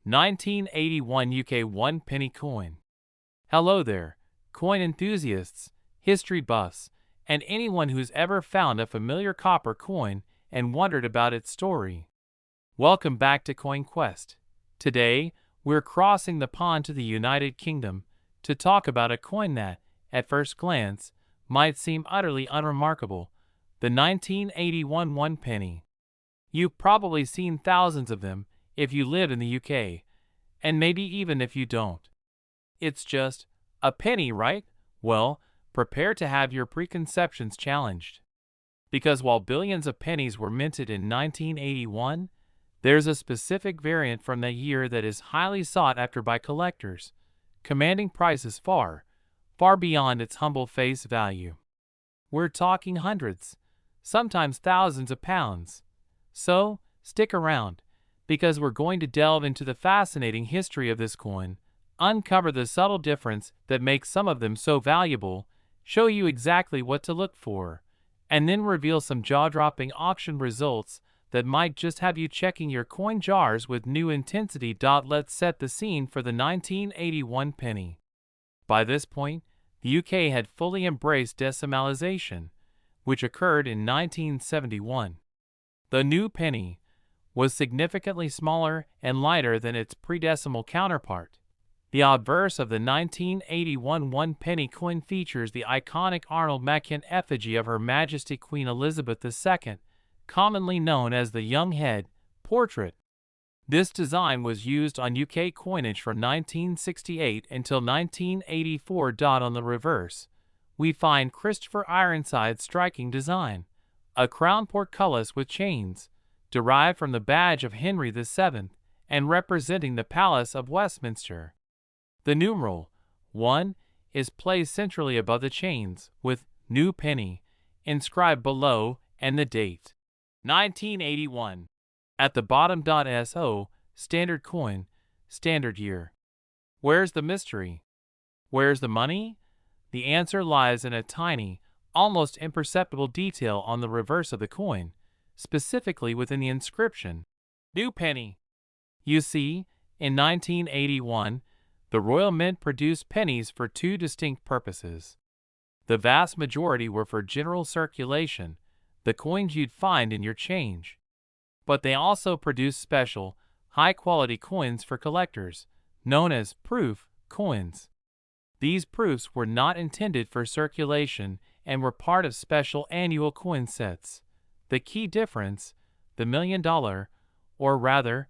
1981 UK 1 penny coin. Hello there, coin enthusiasts, history buffs, and anyone who's ever found a familiar copper coin and wondered about its story. Welcome back to Coin Quest. Today, we're crossing the pond to the United Kingdom to talk about a coin that, at first glance, might seem utterly unremarkable, the 1981 1 penny. You've probably seen thousands of them if you live in the UK, and maybe even if you don't. It's just a penny, right? Well, prepare to have your preconceptions challenged. Because while billions of pennies were minted in 1981, there's a specific variant from that year that is highly sought after by collectors, commanding prices far, far beyond its humble face value. We're talking hundreds, sometimes thousands of pounds. So, stick around, because we're going to delve into the fascinating history of this coin, uncover the subtle difference that makes some of them so valuable, show you exactly what to look for, and then reveal some jaw-dropping auction results that might just have you checking your coin jars with new intensity. Let's set the scene for the 1981 penny. By this point, the UK had fully embraced decimalization, which occurred in 1971. The new penny was significantly smaller and lighter than its pre-decimal counterpart. The obverse of the 1981 1 penny coin features the iconic Arnold Machin effigy of Her Majesty Queen Elizabeth II, commonly known as the Young Head portrait. This design was used on UK coinage from 1968 until 1984. On the reverse, we find Christopher Ironside's striking design, a crown portcullis with chains, derived from the badge of Henry VII and representing the Palace of Westminster. The numeral 1 is placed centrally above the chains, with New Penny inscribed below and the date, 1981, at the bottom. So, standard coin, standard year. Where's the mystery? Where's the money? The answer lies in a tiny, almost imperceptible detail on the reverse of the coin, specifically within the inscription, New Penny. You see, in 1981, the Royal Mint produced pennies for two distinct purposes. The vast majority were for general circulation, the coins you'd find in your change. But they also produced special, high-quality coins for collectors, known as proof coins. These proofs were not intended for circulation and were part of special annual coin sets. The key difference, the $1 million, or rather,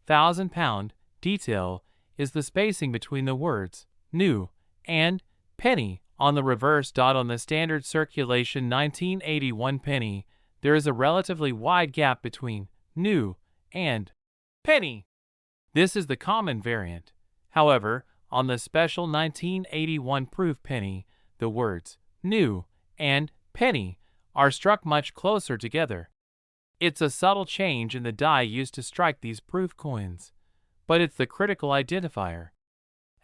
£1,000 detail, is the spacing between the words new and penny on the reverse. On the standard circulation 1981 penny, there is a relatively wide gap between new and penny. This is the common variant. However, on the special 1981 proof penny, the words new and penny are struck much closer together. It's a subtle change in the die used to strike these proof coins, but it's the critical identifier.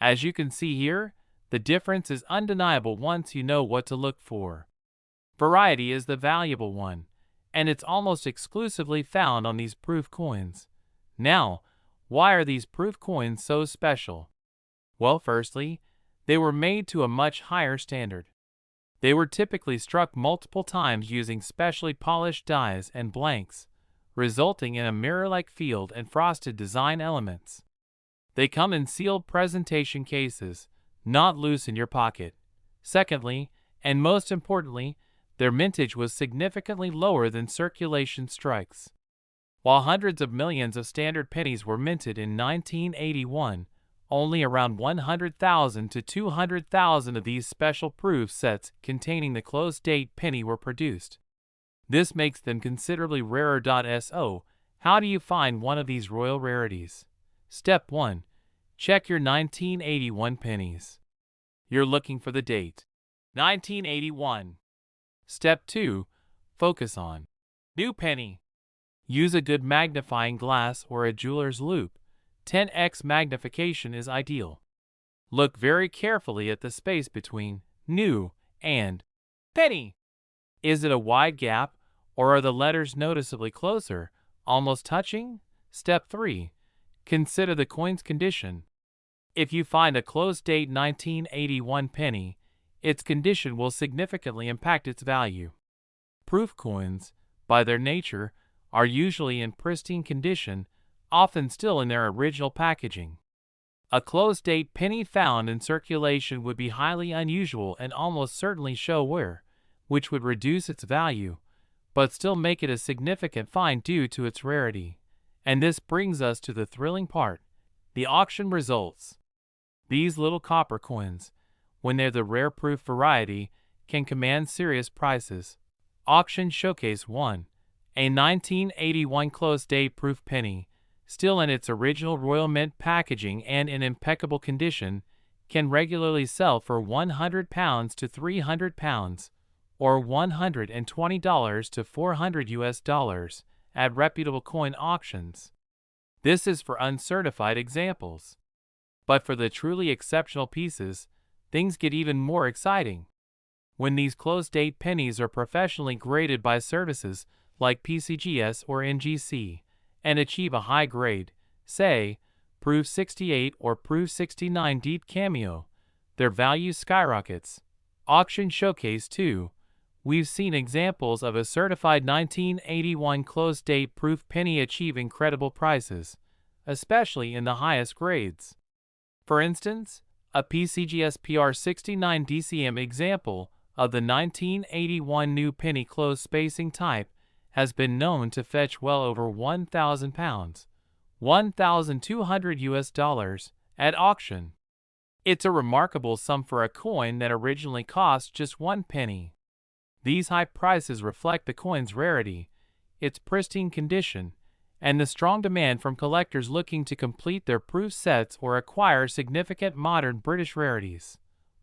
As you can see here, the difference is undeniable once you know what to look for. Variety is the valuable one, and it's almost exclusively found on these proof coins. Now, why are these proof coins so special? Well, firstly, they were made to a much higher standard. They were typically struck multiple times using specially polished dies and blanks, resulting in a mirror-like field and frosted design elements. They come in sealed presentation cases, not loose in your pocket. Secondly, and most importantly, their mintage was significantly lower than circulation strikes. While hundreds of millions of standard pennies were minted in 1981, only around 100,000 to 200,000 of these special proof sets containing the close-date penny were produced. This makes them considerably rarer. So, how do you find one of these royal rarities? Step 1. Check your 1981 pennies. You're looking for the date, 1981. Step 2. Focus on new penny. Use a good magnifying glass or a jeweler's loupe. 10x magnification is ideal. Look very carefully at the space between new and penny. Is it a wide gap, or are the letters noticeably closer, almost touching? Step 3. Consider the coin's condition. If you find a close-date 1981 penny, its condition will significantly impact its value. Proof coins, by their nature, are usually in pristine condition, often still in their original packaging. A close-date penny found in circulation would be highly unusual and almost certainly show wear, which would reduce its value, but still make it a significant find due to its rarity. And this brings us to the thrilling part, the auction results. These little copper coins, when they're the rare proof variety, can command serious prices. Auction Showcase 1. A 1981 close-date proof penny, still in its original Royal Mint packaging and in impeccable condition, can regularly sell for £100 to £300, or $120 to $400 at reputable coin auctions. This is for uncertified examples. But for the truly exceptional pieces, things get even more exciting. When these close-date pennies are professionally graded by services like PCGS or NGC, and achieve a high grade, say, Proof 68 or Proof 69 Deep Cameo, their value skyrockets. Auction Showcase 2. We've seen examples of a certified 1981 close-date proof penny achieve incredible prices, especially in the highest grades. For instance, a PCGS PR69 DCM example of the 1981 new penny close spacing type has been known to fetch well over £1,000, $1,200 at auction. It's a remarkable sum for a coin that originally cost just 1 penny. These high prices reflect the coin's rarity, its pristine condition, and the strong demand from collectors looking to complete their proof sets or acquire significant modern British rarities.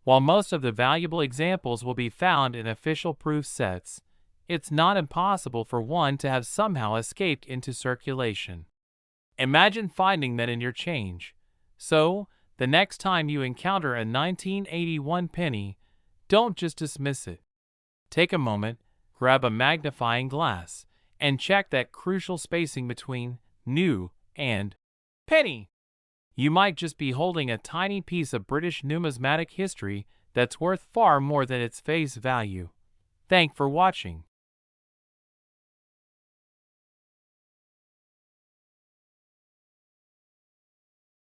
While most of the valuable examples will be found in official proof sets, it's not impossible for one to have somehow escaped into circulation. Imagine finding that in your change. So, the next time you encounter a 1981 penny, don't just dismiss it. Take a moment, grab a magnifying glass, and check that crucial spacing between new and penny. You might just be holding a tiny piece of British numismatic history that's worth far more than its face value. Thanks for watching.